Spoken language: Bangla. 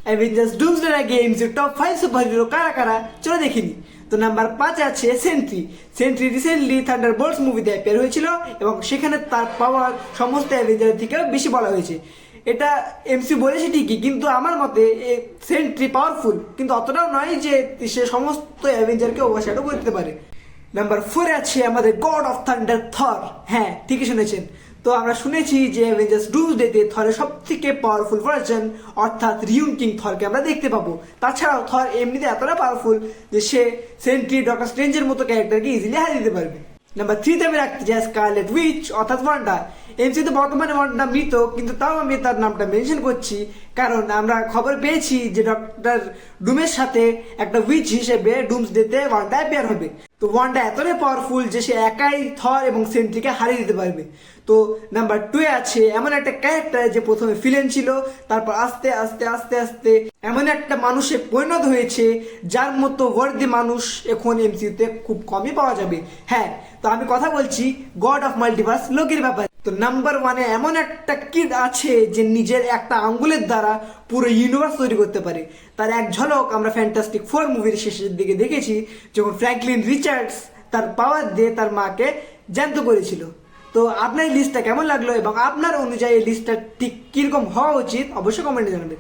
অ্যাভেঞ্জার্স ডুমসডে আগে এমসিইউ টপ 5 সুপার হিরো কারা কারা চলো দেখিনি। তো নাম্বার 5 আছে সেন্ট্রি। সেন্ট্রি রিসেন্টলি থান্ডারবোল্টস মুভিতে অ্যাপিয়ার হয়েছিল এবং সেখানে তার পাওয়ার সমস্ত অ্যাভেঞ্জারের থেকেও বেশি বলা হয়েছে। এটা এমসি বলেছে ঠিকই, কিন্তু আমার মতে সেন্ট্রি পাওয়ারফুল, কিন্তু অতটাও নয় যে সে সমস্ত অ্যাভেঞ্জারকে ওভারশ্যাডো করতে পারে। নাম্বার 4 আছে আমাদের গড অফ থান্ডার থর। হ্যাঁ, ঠিকই শুনেছেন। তো আমরা শুনেছি যে অ্যাভেঞ্জার্স ডুমসডেতে থরের সব থেকে পাওয়ারফুল ভার্জন অর্থাৎ রিউন কিং থরকে আমরা দেখতে পাবো। তাছাড়াও থর এমনিতে এতটা পাওয়ারফুল যে সে সেন্ট্রি, ডক্টর স্ট্রেঞ্জের মতো ক্যারেক্টারকে ইজিলি হারিয়ে দিতে পারবে। নাম্বার 3 আমি রাখতে চাই স্কারলেট উইচ অর্থাৎ ওয়ান্ডা। এমসিতে বর্তমানে ওয়ান্ডা মৃত, কিন্তু তাও আমি তার নামটা মেনশন করছি কারণ আমরা খবর পেয়েছি যে ডক্টর ডুমের সাথে একটা উইচ হিসেবে ডুমসডেতে ওয়ান্ডা অ্যাপিয়ার হবে। তো ওয়ান্ডা এতটাই পাওয়ারফুল যে সে একাই থর এবং সেন্ট্রিকে হারিয়ে দিতে পারবে। তো নাম্বার 2 আছে এমন একটা ক্যারেক্টার যে প্রথমে ভিলেন ছিল, তারপর আস্তে আস্তে আস্তে আস্তে এমন একটা মানুষে পরিণত হয়েছে যার মতো ওয়ার্দি মানুষ এখন এমসিইউতে খুব কমই পাওয়া যাবে। হ্যাঁ, তো আমি কথা বলছি গড অফ মাল্টিভার্স লোকির ব্যাপারে। তো নাম্বার 1-এ এমন একটা কিড আছে যে নিজের একটা আঙ্গুলের দ্বারা পুরো ইউনিভার্স তৈরি করতে পারে। তার এক ঝলক আমরা ফ্যান্টাস্টিক 4 মুভির শেষের দিকে দেখেছি, যখন ফ্র্যাঙ্কলিন রিচার্ডস তার পাওয়ার দিয়ে তার মাকে জ্যান্ত করেছিল। তো আপনার এই লিস্টটা কেমন লাগলো এবং আপনার অনুযায়ী এই লিস্টটা ঠিক কিরকম হওয়া উচিত অবশ্যই কমেন্টে জানাবেন।